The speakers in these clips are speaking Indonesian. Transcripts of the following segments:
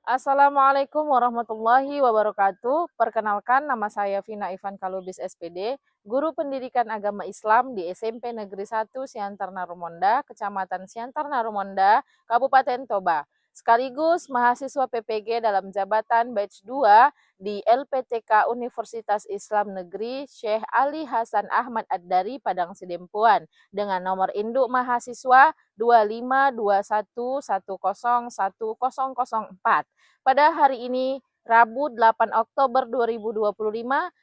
Assalamualaikum warahmatullahi wabarakatuh. Perkenalkan, nama saya Vina Ivan Kalubis SPD, Guru Pendidikan Agama Islam di SMP Negeri 1 Siantar Narumonda, Kecamatan Siantar Narumonda, Kabupaten Toba. Sekaligus mahasiswa PPG dalam jabatan Batch 2 di LPTK Universitas Islam Negeri Syekh Ali Hasan Ahmad Ad-Dari Padang Sidempuan dengan nomor induk mahasiswa 25211010004. Pada hari ini, Rabu 8 Oktober 2025,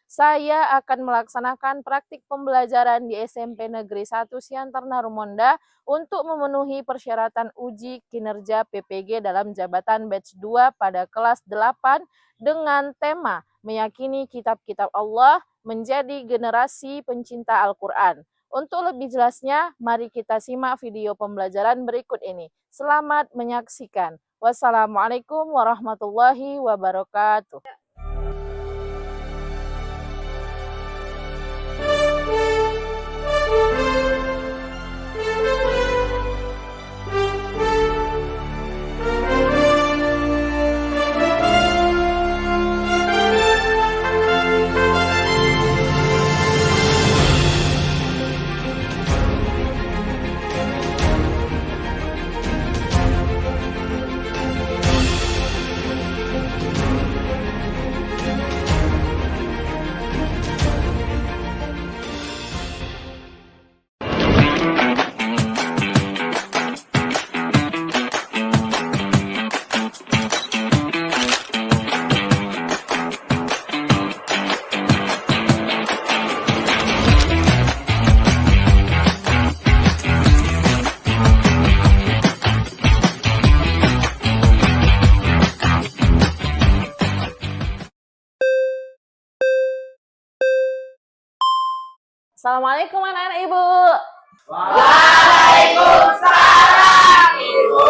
saya akan melaksanakan praktik pembelajaran di SMP Negeri 1 Siantar Narumonda untuk memenuhi persyaratan uji kinerja PPG dalam jabatan batch 2 pada kelas 8 dengan tema meyakini kitab-kitab Allah menjadi generasi pencinta Al-Quran. Untuk lebih jelasnya, mari kita simak video pembelajaran berikut ini. Selamat menyaksikan. Wassalamualaikum warahmatullahi wabarakatuh. Assalamualaikum anak-anak Ibu. Waalaikumsalam, Ibu.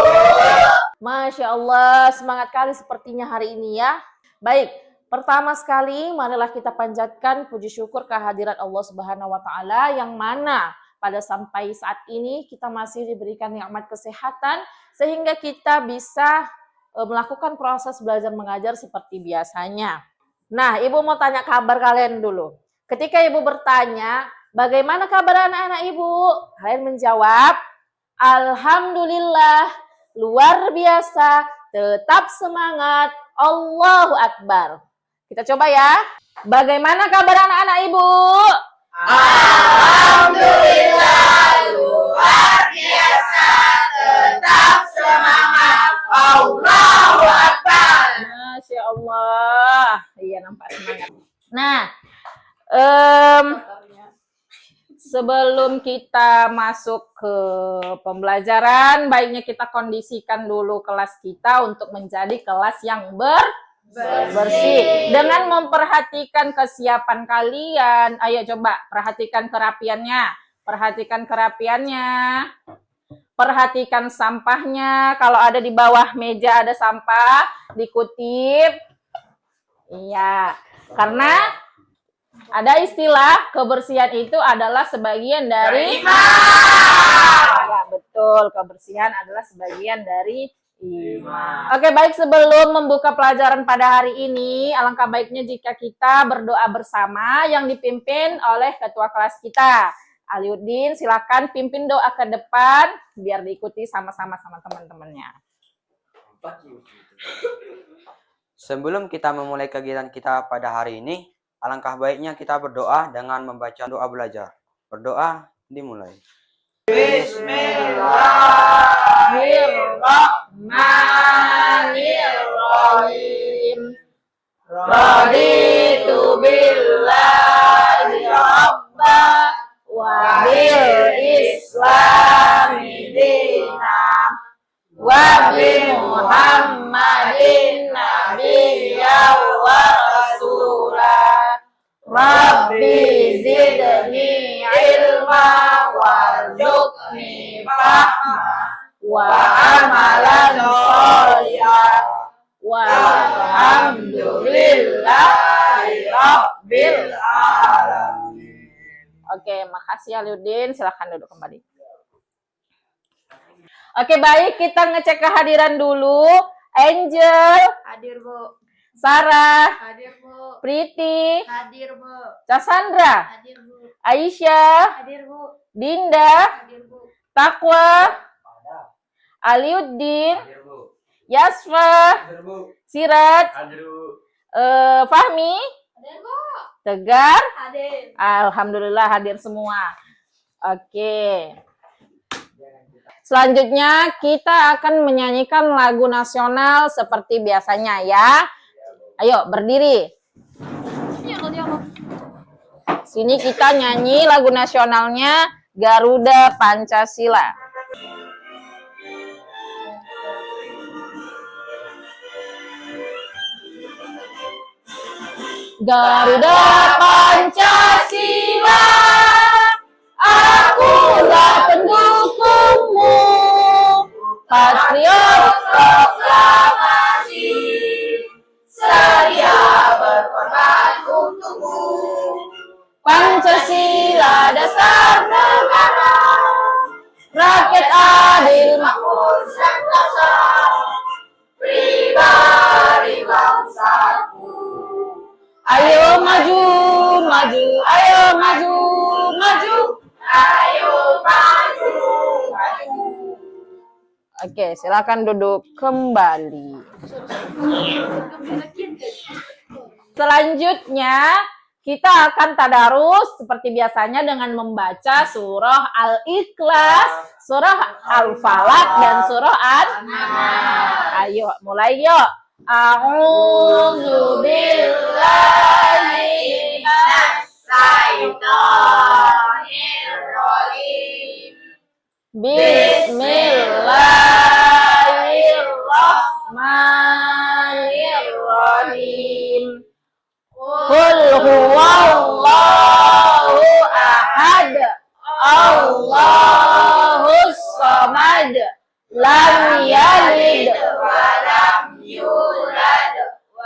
Masya Allah, semangat kali sepertinya hari ini ya. Baik, pertama sekali marilah kita panjatkan puji syukur kehadiran Allah Subhanahu wa taala yang mana pada sampai saat ini kita masih diberikan nikmat kesehatan sehingga kita bisa melakukan proses belajar mengajar seperti biasanya. Nah, Ibu mau tanya kabar kalian dulu. Ketika Ibu bertanya, bagaimana kabar anak-anak Ibu? Kalian menjawab, Alhamdulillah, luar biasa, tetap semangat, Allahu Akbar. Kita coba ya. Bagaimana kabar anak-anak Ibu? Alhamdulillah, luar biasa, tetap semangat, Allahu Akbar. Masya Allah. Iya, nampak semangat. Nah, sebelum kita masuk ke pembelajaran, baiknya kita kondisikan dulu kelas kita untuk menjadi kelas yang bersih. Dengan memperhatikan kesiapan kalian. Ayo coba perhatikan kerapiannya. Perhatikan kerapiannya. Perhatikan sampahnya. Kalau ada di bawah meja ada sampah, dikutip. Iya, karena ada istilah kebersihan itu adalah sebagian dari iman. Ya, betul, kebersihan adalah sebagian dari iman. Oke, baik, sebelum membuka pelajaran pada hari ini, alangkah baiknya jika kita berdoa bersama yang dipimpin oleh ketua kelas kita. Aliuddin, silakan pimpin doa ke depan biar diikuti sama-sama sama teman-temannya. Sebelum kita memulai kegiatan kita pada hari ini, alangkah baiknya kita berdoa dengan membaca doa belajar. Berdoa dimulai. Bismillahirrahmanirrahim. Raditu billahi rabba wa bil islami dina wa bi Muhammadin nabiyya wa rasulah. Rabbi zidni ilma warzuqni fahma wa amalan sholihan walhamdulillahi rabbil alamin. Oke, makasih Aliuddin. Silahkan duduk kembali. Oke, baik, kita ngecek kehadiran dulu. Angel, Hadir, Bu. Sarah, Hadir, Bu. Priti, Hadir, Bu. Cassandra, Hadir, Bu. Aisyah, Hadir, Bu. Dinda, Hadir, Bu. Takwa, Aliuddin, Yasfa, Sirat, Fahmi, Hadir, Bu. Tegar. Hadir. Alhamdulillah hadir semua. Oke. Selanjutnya kita akan menyanyikan lagu nasional seperti biasanya ya. Ayo berdiri. Sini kita nyanyi lagu nasionalnya Garuda Pancasila. Garuda Pancasila, akulah pendukungmu, patriot Proklamasi, sedia berkorban untukmu. Pancasila dasar negara, rakyat adil makmur Sentosa, pribadi bangsaku. Ayo maju, maju, ayo maju, maju. Ayo maju, maju. Oke, silakan duduk kembali. Selanjutnya, kita akan tadarus seperti biasanya dengan membaca surah Al-Ikhlas, surah Al-Falaq, dan surah An-Nas. Ayo, mulai yuk. A'udzu billahi minas Syaitonir rajim. Bismillahirrahmanirrahim. Qul huwallahu ahad, Allahus samad, lam yalid Walam yulad.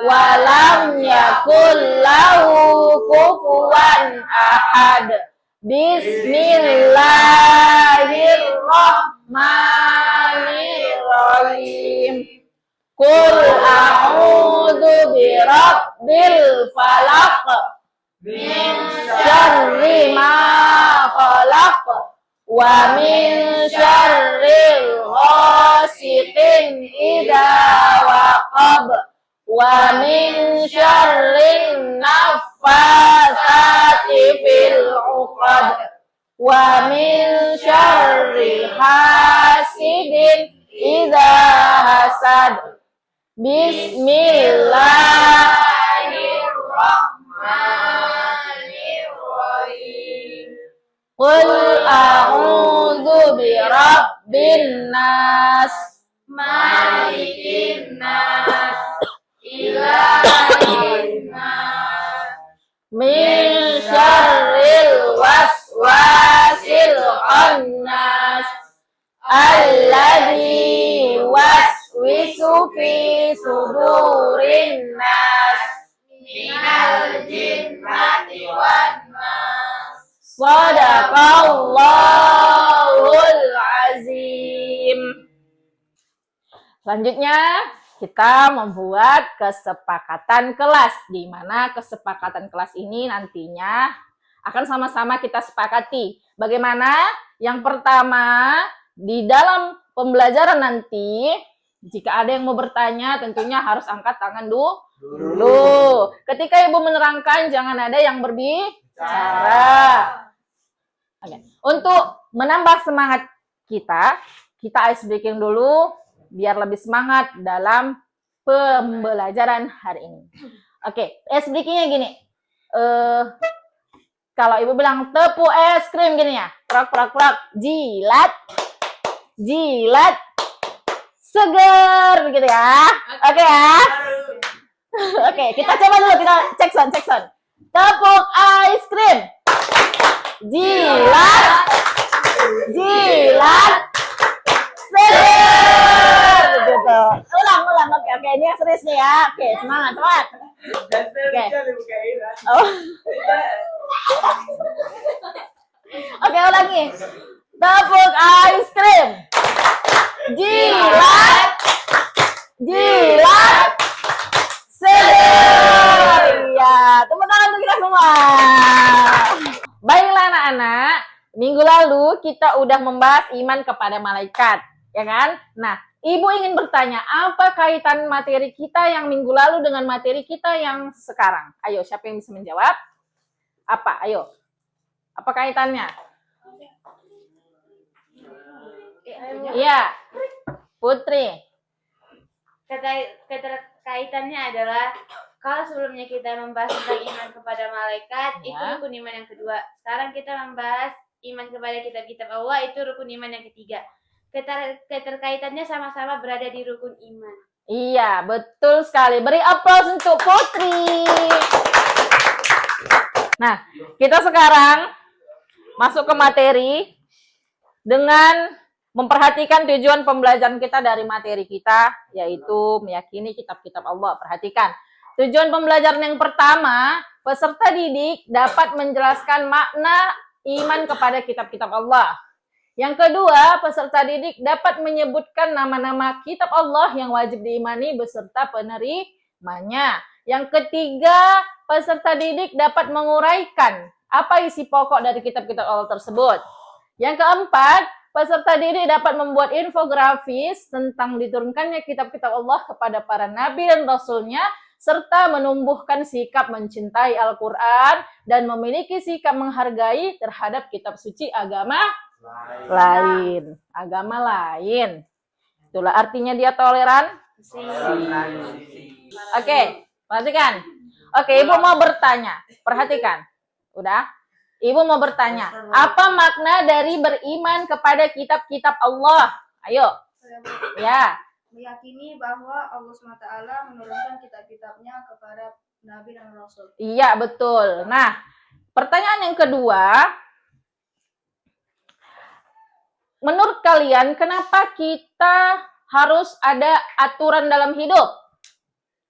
walam yakul lahu kufuwan ahad. Bismillahirrahmanirrahim. Qul a'udzu birabbil falaq min syarri ma khalaq wa min syarril ghasiqin idza waqab wa min syarrin naffasati fil 'uqad wa min syarri hasidin idza hasad. Bismillahirrahmanirrahim. Qul a'udzu birabbin nas, Malikin nas. Ilahin nas. min syarril waswasil khannas, alladzi waswisu fi sudurin nas, Minal jinnati wan nas. Shadaqallahul azim. Selanjutnya kita membuat kesepakatan kelas, di mana kesepakatan kelas ini nantinya akan sama-sama kita sepakati. Bagaimana? Yang pertama, di dalam pembelajaran nanti, jika ada yang mau bertanya, tentunya harus angkat tangan dulu. Ketika Ibu menerangkan, jangan ada yang berbicara. Oke. Untuk menambah semangat kita ice breaking dulu, biar lebih semangat dalam pembelajaran hari ini. Oke, ice breakingnya gini. Kalau Ibu bilang tepung es krim gini ya, prak prak prak, jilat, jilat, seger, begitu ya. Oke ya. Oke, kita coba dulu, kita cek sound. Tepung ice cream, jilat, jilat, seger, gitu. Ulang. Oke, ini yang serius nih ya. Oke, semangat. Oke. Oh. Oke, ulangi. Tepung ice cream, jilat, jilat, seder. Ya, tepuk tangan untuk kita semua. Baiklah anak-anak, minggu lalu kita udah membahas iman kepada malaikat, ya kan? Nah, Ibu ingin bertanya, apa kaitan materi kita yang minggu lalu dengan materi kita yang sekarang? Ayo, siapa yang bisa menjawab? Apa? Ayo. Apa kaitannya? Iya. Putri. Keterkaitannya adalah kalau sebelumnya kita membahas tentang iman kepada malaikat, Ya. itu rukun iman yang kedua. Sekarang kita membahas iman kepada kitab-kitab Allah, itu rukun iman yang ketiga. Keterkaitannya sama-sama berada di rukun iman. Iya, betul sekali. Beri aplaus untuk Putri. Nah, kita sekarang masuk ke materi dengan memperhatikan tujuan pembelajaran kita dari materi kita, yaitu meyakini kitab-kitab Allah. Perhatikan, tujuan pembelajaran yang pertama, peserta didik dapat menjelaskan makna iman kepada kitab-kitab Allah. Yang kedua, peserta didik dapat menyebutkan nama-nama kitab Allah yang wajib diimani beserta penerimanya. Yang ketiga, peserta didik dapat menguraikan apa isi pokok dari kitab-kitab Allah tersebut. Yang keempat, peserta didik dapat membuat infografis tentang diturunkannya kitab-kitab Allah kepada para nabi dan rasulnya, serta menumbuhkan sikap mencintai Al-Quran dan memiliki sikap menghargai terhadap kitab suci agama lain. Itulah artinya dia toleran. Oke, perhatikan. Oke, Ibu mau bertanya. Perhatikan. Udah? Ibu mau bertanya, apa makna dari beriman kepada kitab-kitab Allah? Ayo. Ya. Meyakini bahwa Allah SWT menurunkan kitab-kitabnya kepada Nabi dan Rasul. Iya, betul. Nah, pertanyaan yang kedua, menurut kalian kenapa kita harus ada aturan dalam hidup?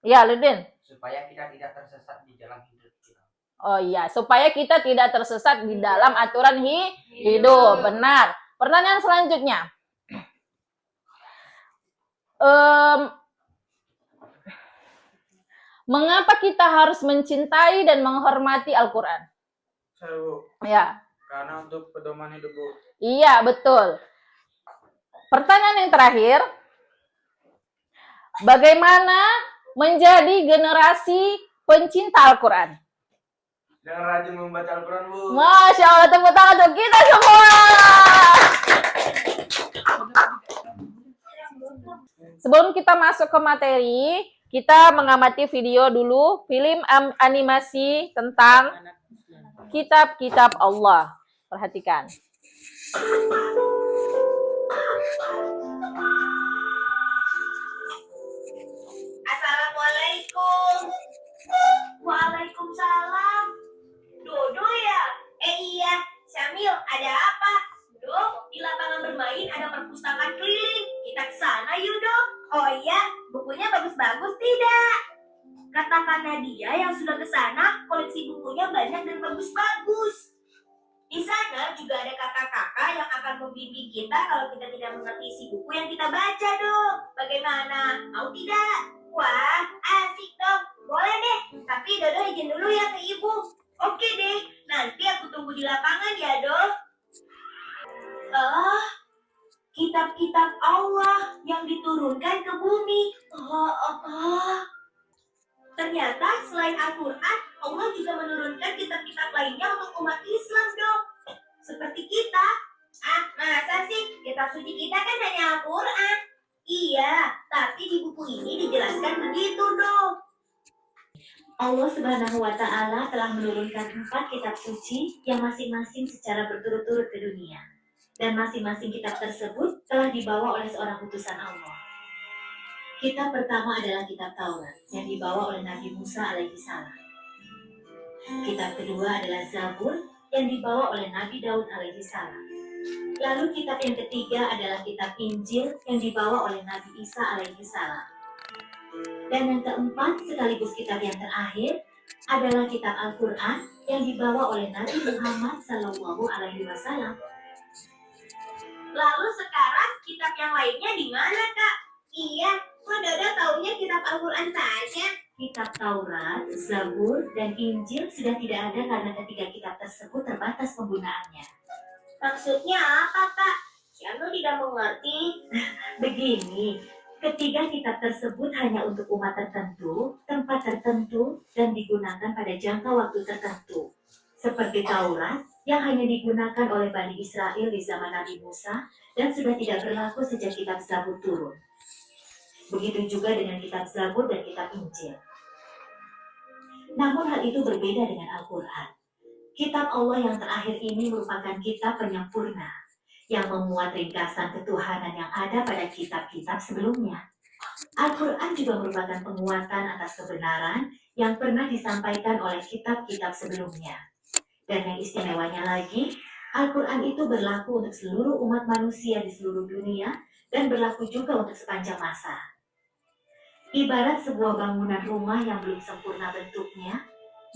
Ya, Ludin. Supaya kita tidak tersesat di jalan hidup kita. Oh iya, supaya kita tidak tersesat di dalam aturan hidup. Benar. Pertanyaan selanjutnya. Mengapa kita harus mencintai dan menghormati Al-Quran? Ya. Karena untuk pedoman hidup, Bu. Iya, betul. Pertanyaan yang terakhir. Bagaimana menjadi generasi pencinta Al-Quran? Dengan rajin membaca Al-Quran, Bu. Masya Allah, tepuk tangan untuk kita semua. Sebelum kita masuk ke materi, kita mengamati video dulu, film animasi tentang kitab-kitab Allah. Perhatikan. Assalamualaikum. Waalaikumsalam. Dodo ya? Iya, Syamil, ada apa? Do, di lapangan bermain ada perpustakaan keliling. Kita ke sana yuk, Do. Oh iya, bukunya bagus-bagus tidak? Katakan Nadia yang sudah ke sana, koleksi bukunya banyak dan bagus-bagus. Di sana juga ada kakak-kakak yang akan membimbing kita kalau kita tidak mengerti isi buku yang kita baca, Do. Bagaimana? Mau tidak? Wah, asik dong. Boleh deh, tapi Dodo izin dulu ya ke Ibu. Oke deh, nanti aku tunggu di lapangan ya, Do. Kitab-kitab Allah yang diturunkan ke bumi. Ternyata selain Al-Quran, Allah juga menurunkan kitab-kitab lainnya untuk umat Islam, dong. Seperti kita. Masa sih? Kitab suci kita kan hanya Al-Quran. Iya, tapi di buku ini dijelaskan begitu, dong. Allah Subhanahu wa Ta'ala telah menurunkan 4 kitab suci yang masing-masing secara berturut-turut ke dunia. Dan masing-masing kitab tersebut telah dibawa oleh seorang utusan Allah. Kitab pertama adalah kitab Taurat yang dibawa oleh Nabi Musa alaihi salam. Kitab kedua adalah Zabur yang dibawa oleh Nabi Daud alaihi salam. Lalu kitab yang ketiga adalah kitab Injil yang dibawa oleh Nabi Isa alaihi salam. Dan yang keempat sekaligus kitab yang terakhir adalah kitab Al-Quran yang dibawa oleh Nabi Muhammad sallallahu alaihi wasallam. Lalu sekarang kitab yang lainnya di mana, Kak? Iya, Kok Dodo taunya kitab Al-Quran saja? Kitab Taurat, Zabur, dan Injil sudah tidak ada karena ketiga kitab tersebut terbatas penggunaannya. Maksudnya apa, Kak? Syamil tidak mengerti. Begini, ketiga kitab tersebut hanya untuk umat tertentu, tempat tertentu, dan digunakan pada jangka waktu tertentu. Seperti Taurat, yang hanya digunakan oleh Bani Israel di zaman Nabi Musa, dan sudah tidak berlaku sejak kitab Zabur turun. Begitu juga dengan kitab Zabur dan kitab Injil. Namun hal itu berbeda dengan Al-Quran. Kitab Allah yang terakhir ini merupakan kitab penyempurna, yang memuat ringkasan ketuhanan yang ada pada kitab-kitab sebelumnya. Al-Quran juga merupakan penguatan atas kebenaran yang pernah disampaikan oleh kitab-kitab sebelumnya. Dan yang istimewanya lagi, Al-Quran itu berlaku untuk seluruh umat manusia di seluruh dunia dan berlaku juga untuk sepanjang masa. Ibarat sebuah bangunan rumah yang belum sempurna bentuknya,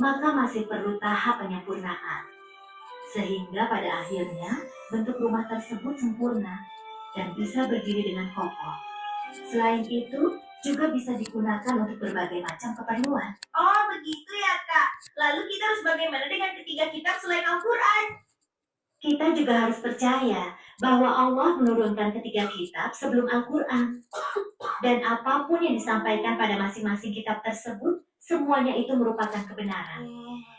maka masih perlu tahap penyempurnaan. Sehingga pada akhirnya, bentuk rumah tersebut sempurna dan bisa berdiri dengan kokoh. Selain itu, juga bisa digunakan untuk berbagai macam keperluan. Oh, begitu ya, Kak. Lalu kita harus bagaimana dengan ketiga kitab selain Al-Quran? Kita juga harus percaya bahwa Allah menurunkan ketiga kitab sebelum Al-Quran. Dan apapun yang disampaikan pada masing-masing kitab tersebut, semuanya itu merupakan kebenaran.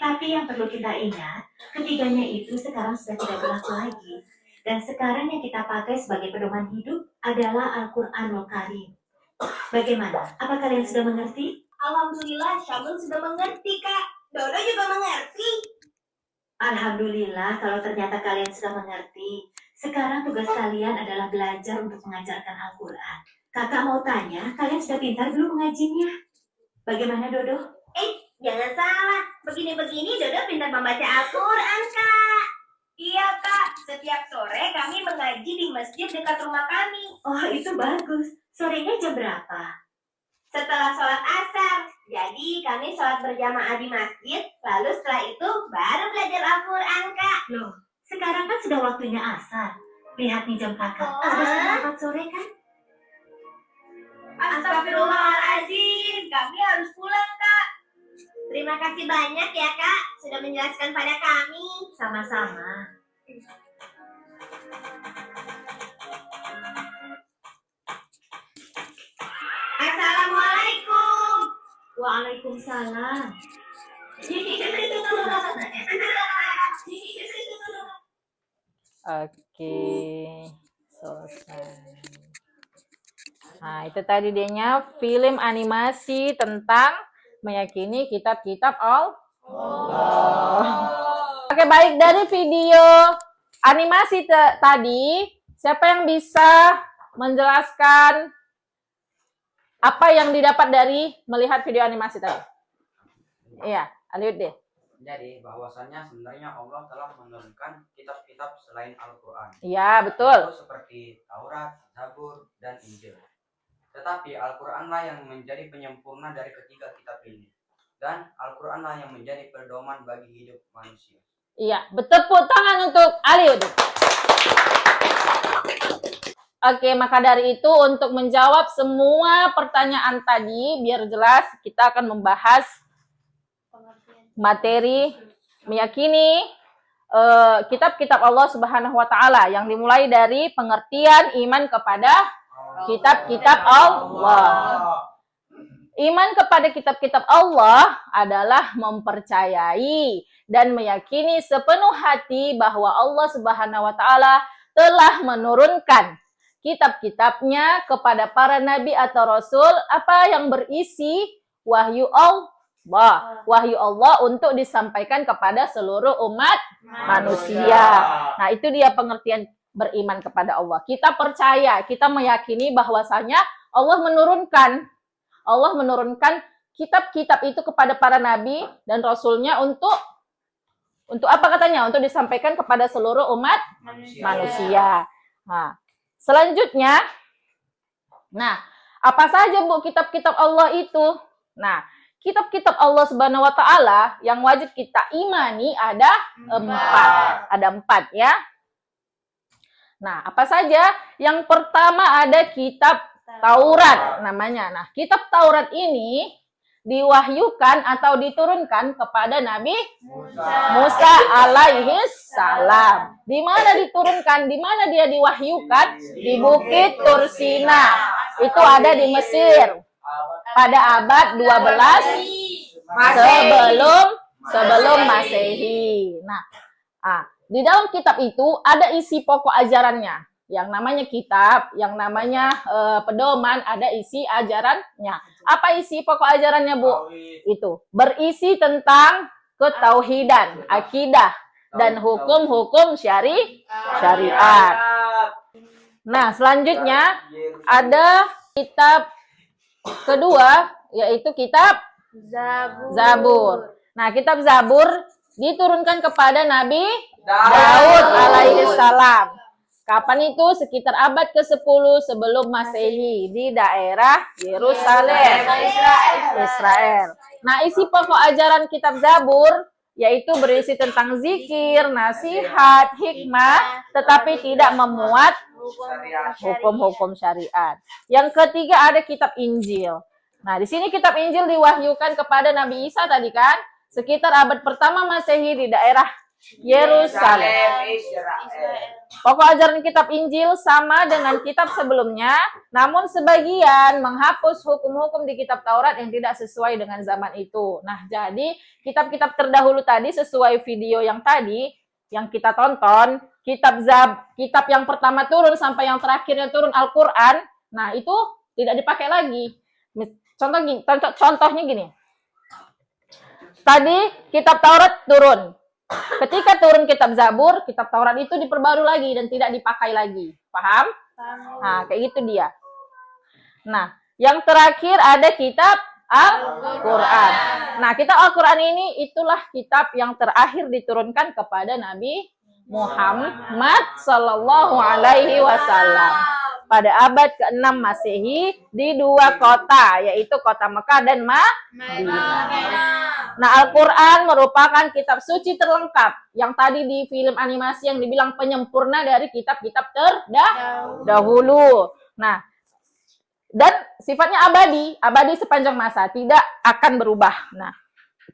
Tapi yang perlu kita ingat, ketiganya itu sekarang sudah tidak berlaku lagi. Dan sekarang yang kita pakai sebagai pedoman hidup adalah Al-Quranul Karim. Bagaimana? Apa kalian sudah mengerti? Alhamdulillah, Syamil sudah mengerti, Kak. Dodo juga mengerti. Alhamdulillah kalau ternyata kalian sudah mengerti. Sekarang tugas kalian adalah belajar untuk mengajarkan Al-Quran. Kakak mau tanya, kalian sudah pintar belum mengajinya? Bagaimana Dodo? Jangan salah, begini-begini Dodo pintar membaca Al-Quran, Kak. Iya, Kak. Setiap sore kami mengaji di masjid dekat rumah kami. Oh itu bagus. Sorenya jam berapa? Setelah sholat asar. Jadi kami sholat berjamaah di masjid, lalu setelah itu baru belajar Al-Quran, Kak. Loh, sekarang kan sudah waktunya asar. Lihat nih jam kakak, Oh. sudah setengah 4 sore kan? Astagfirullahaladzim, kami harus pulang, Kak. Terima kasih banyak ya, Kak, sudah menjelaskan pada kami. Sama-sama. Assalamualaikum. Waalaikumsalam. Oke, selesai. Nah, itu tadi dianya film animasi tentang meyakini kitab-kitab Allah. Oke, baik, dari video animasi tadi, siapa yang bisa menjelaskan apa yang didapat dari melihat video animasi tadi? Iya, Aliud deh. Jadi bahwasannya sebenarnya Allah telah menurunkan kitab-kitab selain Al-Quran. Iya, betul. Itu seperti Taurat, Zabur, dan Injil. Tetapi Al-Quranlah yang menjadi penyempurna dari ketiga kitab ini. Dan Al-Quranlah yang menjadi pedoman bagi hidup manusia. Iya, bertepuk tangan untuk Aliud. Oke, maka dari itu untuk menjawab semua pertanyaan tadi, biar jelas kita akan membahas materi meyakini kitab-kitab Allah Subhanahu wa taala yang dimulai dari pengertian iman kepada kitab-kitab Allah. Iman kepada kitab-kitab Allah adalah mempercayai dan meyakini sepenuh hati bahwa Allah Subhanahu wa taala telah menurunkan kitab-kitabnya kepada para nabi atau rasul apa yang berisi wahyu Allah untuk disampaikan kepada seluruh umat manusia. Nah, itu dia pengertian beriman kepada Allah. Kita percaya, kita meyakini bahwasanya Allah menurunkan kitab-kitab itu kepada para nabi dan rasulnya untuk apa katanya? Untuk disampaikan kepada seluruh umat manusia. Nah, selanjutnya, apa saja Bu kitab-kitab Allah itu? Nah, kitab-kitab Allah Subhanahu wa taala yang wajib kita imani ada 4. Ada 4 ya. Nah, apa saja? Yang pertama ada kitab Taurat namanya. Nah, kitab Taurat ini diwahyukan atau diturunkan kepada Nabi Musa alaihi salam. Di mana diturunkan? Di mana dia diwahyukan? Di Bukit Tursina. Itu ada di Mesir. Pada abad 12 sebelum Masehi. Nah, di dalam kitab itu ada isi pokok ajarannya. Yang namanya kitab, yang namanya pedoman, ada isi ajarannya. Apa isi pokok ajarannya, Bu? Itu berisi tentang ketauhidan, akidah, dan hukum-hukum syariat. Nah, selanjutnya ada kitab kedua, yaitu kitab Zabur. Nah, kitab Zabur diturunkan kepada Nabi Daud alaihi salam. Kapan itu? Sekitar abad ke-10 sebelum Masehi di daerah Yerusalem, Israel. Nah, isi pokok ajaran kitab Zabur yaitu berisi tentang zikir, nasihat, hikmah, tetapi tidak memuat hukum-hukum syariat. Yang ketiga ada kitab Injil. Nah, di sini kitab Injil diwahyukan kepada Nabi Isa tadi kan, sekitar abad pertama Masehi di daerah Yerusalem. Pokok ajaran kitab Injil sama dengan kitab sebelumnya, namun sebagian menghapus hukum-hukum di kitab Taurat yang tidak sesuai dengan zaman itu. Nah, jadi kitab-kitab terdahulu tadi sesuai video yang tadi yang kita tonton, kitab yang pertama turun sampai yang terakhirnya turun Al-Qur'an, nah itu tidak dipakai lagi. Contohnya gini. Tadi kitab Taurat turun. Ketika turun kitab Zabur, kitab Taurat itu diperbarui lagi dan tidak dipakai lagi. Paham? Nah, kayak gitu dia. Nah, yang terakhir ada kitab Al-Quran. Nah, kitab Al-Quran ini itulah kitab yang terakhir diturunkan kepada Nabi Muhammad Sallallahu Alaihi Wasallam pada abad ke-6 Masehi di dua kota, yaitu kota Mekah dan Madinah. Nah, Al-Quran merupakan kitab suci terlengkap yang tadi di film animasi yang dibilang penyempurna dari kitab-kitab terdahulu. Nah, dan sifatnya abadi sepanjang masa, tidak akan berubah. Nah,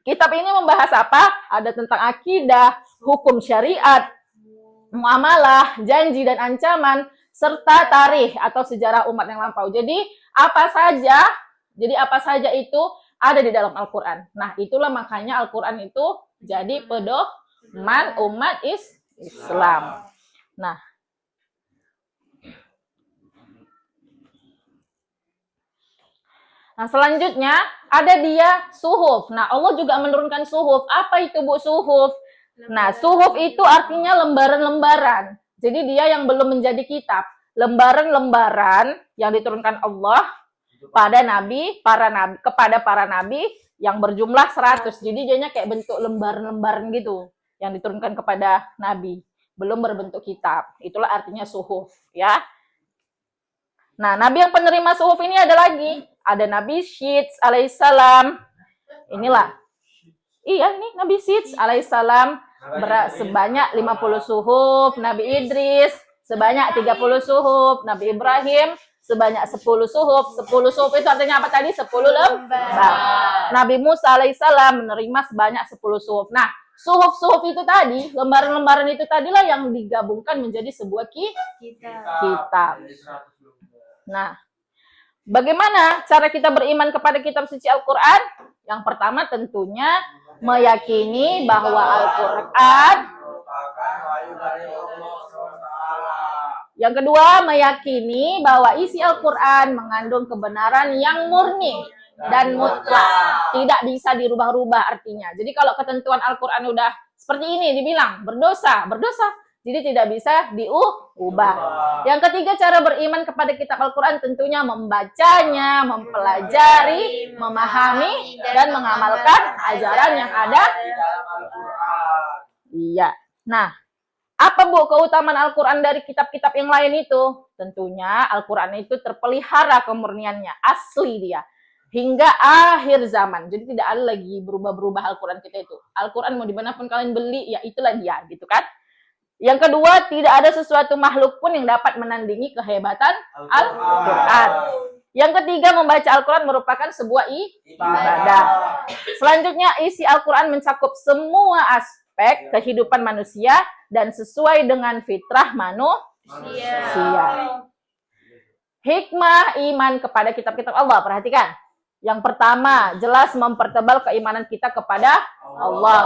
kitab ini membahas apa? Ada tentang akidah, hukum syariat, muamalah, janji dan ancaman, serta tarikh atau sejarah umat yang lampau. Jadi apa saja itu ada di dalam Al-Quran. Nah, itulah makanya Al-Quran itu jadi pedoman umat Islam. Nah, selanjutnya ada dia suhuf. Nah, Allah juga menurunkan suhuf. Apa itu, Bu, suhuf? Nah, suhuf itu artinya lembaran-lembaran. Jadi dia yang belum menjadi kitab. Lembaran-lembaran yang diturunkan Allah kepada para nabi yang berjumlah 100. Jadi dianya kayak bentuk lembaran-lembaran gitu yang diturunkan kepada nabi, belum berbentuk kitab. Itulah artinya suhuf, ya. Nah, nabi yang penerima suhuf ini ada lagi. Ada Nabi Syeds alaihissalam. Inilah. Iya, ini Nabi Syeds alaihissalam sebanyak 50 suhuf, Nabi Idris sebanyak 30 suhuf, Nabi Ibrahim sebanyak 10 suhuf. 10 suhuf itu artinya apa tadi? 10 lembar. Nabi Musa alaihissalam menerima sebanyak 10 suhuf. Nah, suhuf-suhuf itu tadi, lembaran-lembaran itu tadilah yang digabungkan menjadi sebuah kitab. Nah, bagaimana cara kita beriman kepada kitab suci Al-Quran? Yang pertama tentunya meyakini bahwa Al-Quran. Yang kedua, meyakini bahwa isi Al-Quran mengandung kebenaran yang murni dan mutlak. Tidak bisa dirubah-rubah artinya. Jadi kalau ketentuan Al-Quran udah seperti ini, dibilang berdosa. Jadi tidak bisa diubah. Yang ketiga, cara beriman kepada kitab Al-Quran tentunya membacanya, mempelajari, memahami, dan mengamalkan ajaran yang ada. Iya. Nah, apa, Bu, keutamaan Al-Quran dari kitab-kitab yang lain itu? Tentunya Al-Quran itu terpelihara kemurniannya, asli dia, hingga akhir zaman. Jadi tidak ada lagi berubah-berubah Al-Quran kita itu. Al-Quran mau dimanapun kalian beli, ya itulah dia, gitu kan? Yang kedua, tidak ada sesuatu makhluk pun yang dapat menandingi kehebatan Al-Quran. Yang ketiga, membaca Al-Quran merupakan sebuah ibadah. Selanjutnya, isi Al-Quran mencakup semua aspek kehidupan manusia dan sesuai dengan fitrah manusia. Hikmah iman kepada kitab-kitab Allah. Perhatikan. Yang pertama, jelas mempertebal keimanan kita kepada Allah.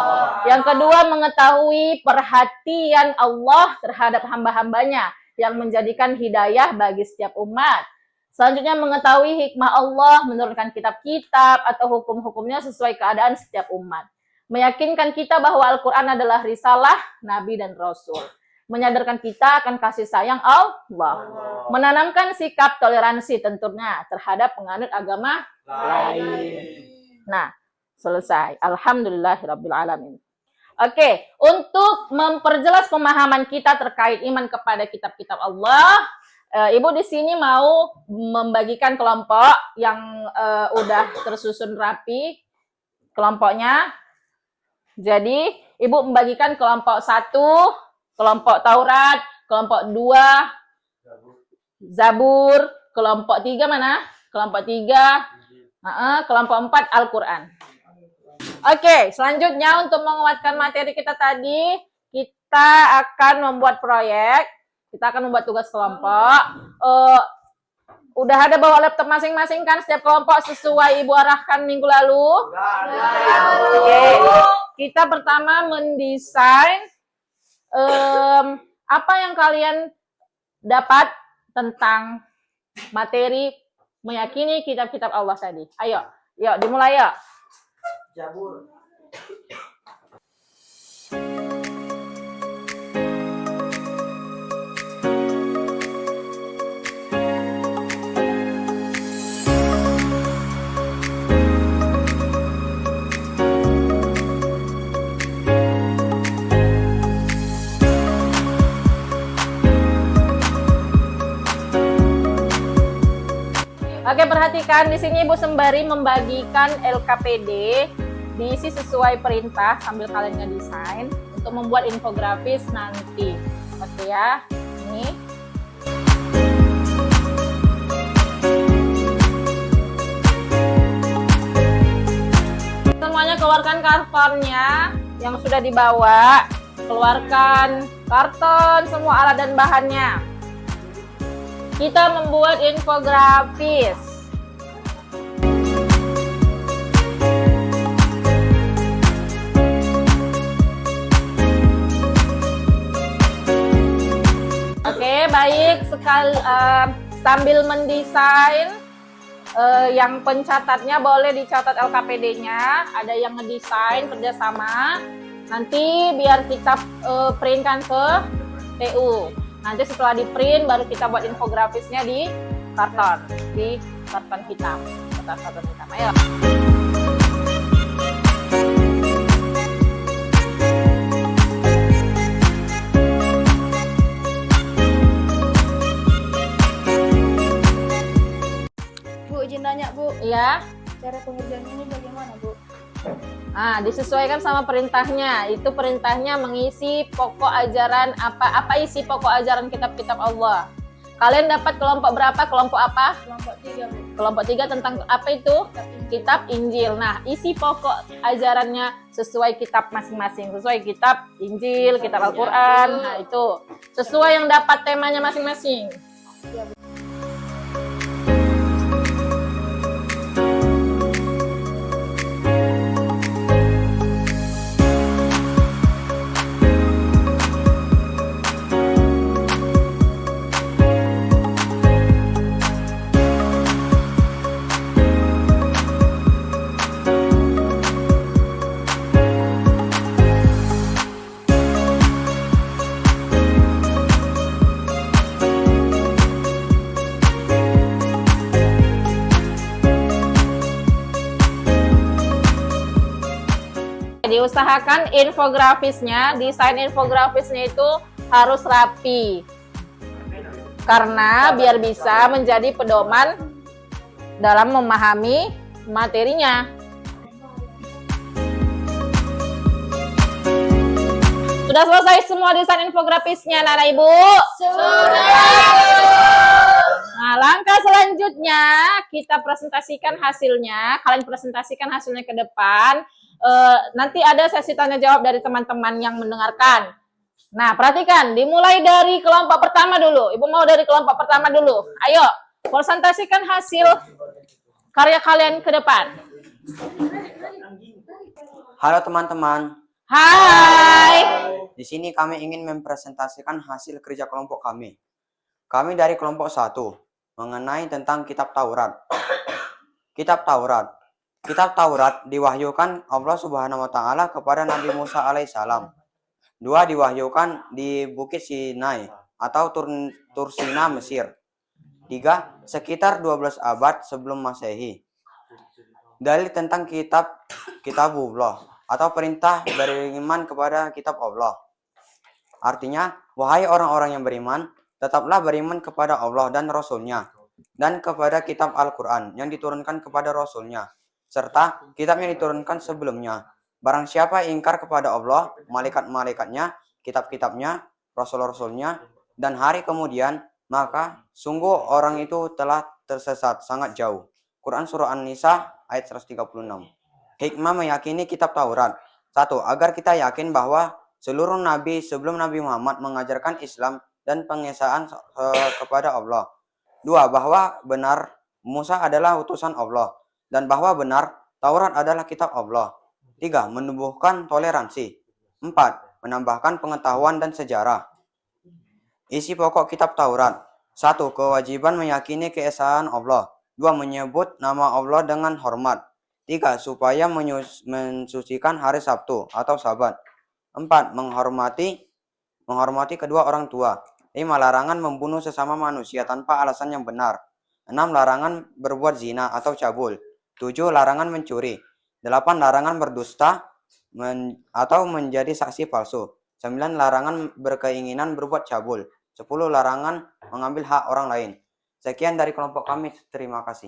Yang kedua, mengetahui perhatian Allah terhadap hamba-hambanya yang menjadikan hidayah bagi setiap umat. Selanjutnya, mengetahui hikmah Allah menurunkan kitab-kitab atau hukum-hukumnya sesuai keadaan setiap umat. Meyakinkan kita bahwa Al-Quran adalah risalah Nabi dan Rasul. Menyadarkan kita akan kasih sayang Allah. Menanamkan sikap toleransi tentunya terhadap penganut agama lain. Nah, selesai. Alhamdulillahirabbil alamin. Oke, untuk memperjelas pemahaman kita terkait iman kepada kitab-kitab Allah, Ibu di sini mau membagikan kelompok yang udah tersusun rapi kelompoknya. Jadi, Ibu membagikan kelompok 1, kelompok Taurat, kelompok 2, Zabur, kelompok 3 mana? Kelompok 3, kelompok 4 Al-Quran. Oke, selanjutnya untuk menguatkan materi kita tadi, kita akan membuat proyek, kita akan membuat tugas kelompok. Udah ada bawa laptop masing-masing kan setiap kelompok sesuai Ibu arahkan minggu lalu? Oke, kita pertama mendesain apa yang kalian dapat tentang materi meyakini kitab-kitab Allah tadi. Ayo, yuk dimulai yuk. Zabur. Oke, perhatikan di sini Ibu sembari membagikan LKPD diisi sesuai perintah sambil kalian ngedesain untuk membuat infografis nanti. Oke ya. Ini. Semuanya keluarkan kartonnya yang sudah dibawa. Keluarkan karton, semua alat dan bahannya. Kita membuat infografis. Oke, baik. Sambil mendesain, yang pencatatnya boleh dicatat LKPD-nya. Ada yang ngedesain kerjasama. Nanti biar kita printkan ke TU. Nanti setelah di print baru kita buat infografisnya di karton hitam. Karton hitam. Ayo. Bu, izin nanya Bu, Iya. cara pengerjaan ini bagaimana Bu? Nah, disesuaikan sama perintahnya. Itu perintahnya mengisi pokok ajaran apa isi pokok ajaran kitab-kitab Allah. Kalian dapat kelompok berapa? Kelompok apa? Kelompok 3 Bu. Kelompok 3 tentang apa itu? Kitab Injil. Nah, isi pokok ajarannya sesuai kitab masing-masing. Sesuai kitab Injil, kitab Al-Quran. Nah, itu. Sesuai yang dapat temanya masing-masing. Diusahakan infografisnya, desain infografisnya itu harus rapi. Karena biar bisa menjadi pedoman dalam memahami materinya. Sudah selesai semua desain infografisnya, Anak Ibu? Nah, langkah selanjutnya kita presentasikan hasilnya. Kalian presentasikan hasilnya ke depan. Nanti ada sesi tanya jawab dari teman-teman yang mendengarkan. Nah, perhatikan, dimulai dari kelompok pertama dulu. Ibu mau dari kelompok pertama dulu. Ayo, presentasikan hasil karya kalian ke depan. Halo teman-teman, Hai. di sini kami ingin mempresentasikan hasil kerja kelompok kami. Kami dari kelompok 1 mengenai tentang kitab Taurat. Kitab Taurat diwahyukan Allah Subhanahu wa taala kepada Nabi Musa alaihissalam. 2 diwahyukan di Bukit Sinai atau Tursina Mesir. 3 sekitar 12 abad sebelum Masehi. Dalil tentang kitabullah atau perintah beriman kepada kitab Allah. Artinya, wahai orang-orang yang beriman, tetaplah beriman kepada Allah dan Rasul-Nya, dan kepada kitab Al-Quran yang diturunkan kepada Rasul-Nya, serta kitab yang diturunkan sebelumnya. Barang siapa ingkar kepada Allah, malaikat-malaikatnya, kitab-kitabnya, rasul-rasulnya, dan hari kemudian, maka sungguh orang itu telah tersesat sangat jauh. Quran Surah An-Nisa ayat 136. Hikmah meyakini kitab Taurat. 1. Agar kita yakin bahwa seluruh nabi sebelum Nabi Muhammad mengajarkan Islam dan pengesaan kepada Allah. 2. Bahwa benar Musa adalah utusan Allah. Dan bahwa benar Taurat adalah kitab Allah. 3. Menumbuhkan toleransi. 4. Menambahkan pengetahuan dan sejarah. Isi pokok kitab Taurat. 1. Kewajiban meyakini keesaan Allah. 2. Menyebut nama Allah dengan hormat. 3. Supaya mensucikan hari Sabtu atau Sabat. 4. Menghormati kedua orang tua. 5. Larangan membunuh sesama manusia tanpa alasan yang benar. 6. Larangan berbuat zina atau cabul. 7. Larangan mencuri. 8. Larangan berdusta atau menjadi saksi palsu. 9. Larangan berkeinginan berbuat cabul. 10. Larangan mengambil hak orang lain. Sekian dari kelompok kami. Terima kasih.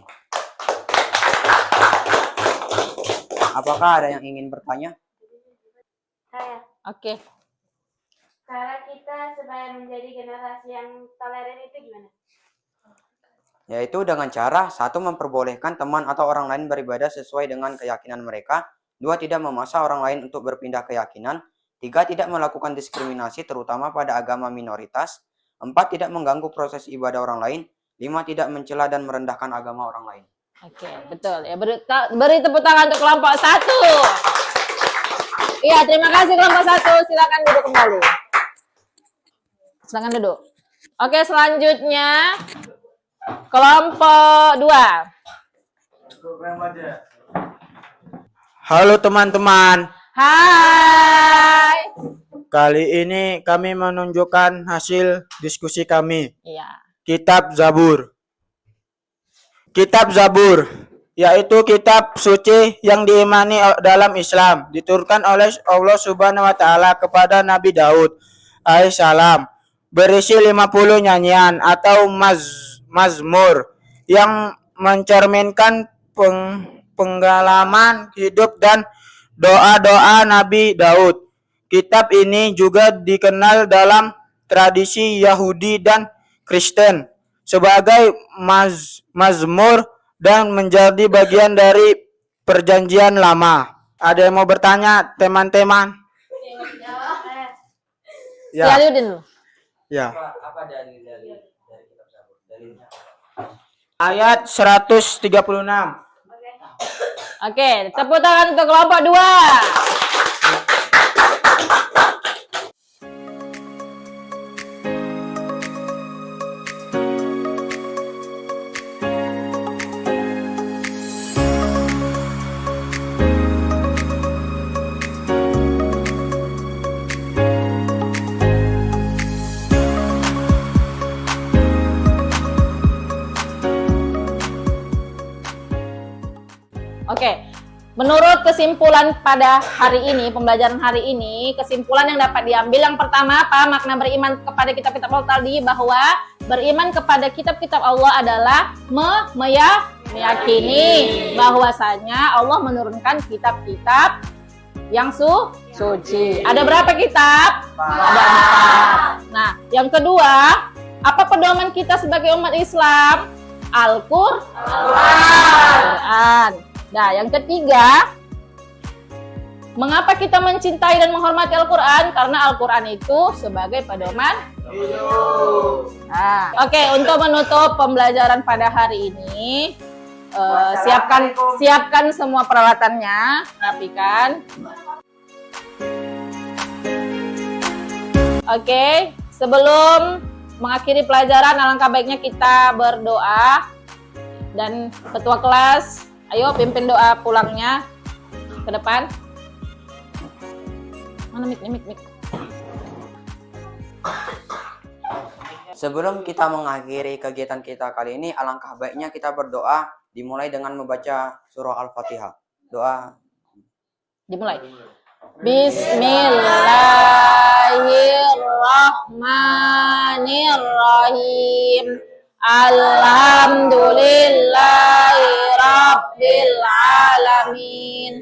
Apakah ada yang ingin bertanya? Saya. Oke. Cara kita supaya menjadi generasi yang toleran itu gimana? Yaitu dengan cara 1. Memperbolehkan teman atau orang lain beribadah sesuai dengan keyakinan mereka. 2. Tidak memaksa orang lain untuk berpindah keyakinan. 3. Tidak melakukan diskriminasi terutama pada agama minoritas. 4. Tidak mengganggu proses ibadah orang lain. 5. Tidak mencela dan merendahkan agama orang lain. Oke, betul. Ya, beri tepuk tangan untuk kelompok 1. Iya, terima kasih kelompok 1. Silakan duduk kembali. Silakan duduk. Oke, selanjutnya kelompok 2. Halo teman-teman, Hai. kali ini kami menunjukkan hasil diskusi kami. Iya. Kitab Zabur. Kitab Zabur, yaitu kitab suci yang diimani dalam Islam, diturunkan oleh Allah Subhanahu wa taala kepada Nabi Daud alaihissalam. Berisi 50 nyanyian atau mazmur yang mencerminkan pengalaman hidup dan doa-doa Nabi Daud. Kitab ini juga dikenal dalam tradisi Yahudi dan Kristen sebagai mazmur dan menjadi bagian dari perjanjian lama. Ada yang mau bertanya, teman-teman? Ya. Yudin. Ya. Apa dalil dari kitab Zabur? Dalilnya. Ayat 136. Oke, tepuk tangan untuk kelompok 2. Oke, menurut kesimpulan pada hari ini, pembelajaran hari ini, kesimpulan yang dapat diambil yang pertama apa? Makna beriman kepada kitab-kitab Allah tadi, bahwa beriman kepada kitab-kitab Allah adalah meyakini bahwasanya Allah menurunkan kitab-kitab suci. Ada berapa kitab? Ada 4. Nah, yang kedua, apa pedoman kita sebagai umat Islam? Al-Quran. Nah, yang ketiga, mengapa kita mencintai dan menghormati Al-Quran? Karena Al-Quran itu sebagai pedoman hidup. Nah, oke, untuk menutup pembelajaran pada hari ini, siapkan semua peralatannya, rapikan. Oke, sebelum mengakhiri pelajaran, alangkah baiknya kita berdoa. Dan ketua kelas, ayo pimpin doa pulangnya ke depan. Mana mik. Sebelum kita mengakhiri kegiatan kita kali ini, alangkah baiknya kita berdoa, dimulai dengan membaca surah Al-Fatihah. Doa. Dimulai. Bismillahirrahmanirrahim. Alhamdulillahi rabbil alamin.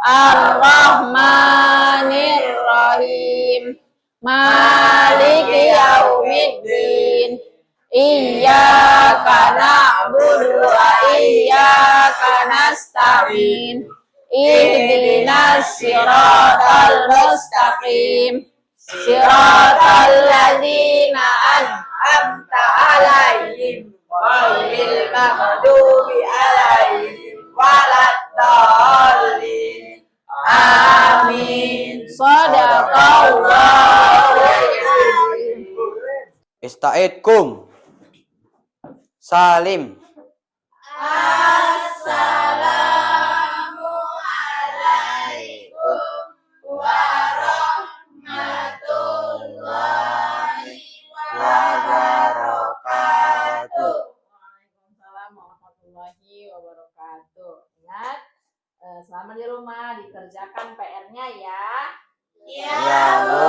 Ar-Rahmanir-Rahim. Maliki yaumiddin. Iyyaka na'budu wa iyyaka nasta'in. Ihdinas siratal mustaqim. Siratal ladzina an'amta 'alaihim ghairil maghdubi 'alaihim waladdallin. Amin. Shadaqallahu. Istaidkum. Salim. Assalamualaikum warahmatullahi Wabarakatuh. Waalaikumsalam warahmatullahi wabarakatuh. Ingat, selama di rumah dikerjakan PR-nya ya. Ya, Bu.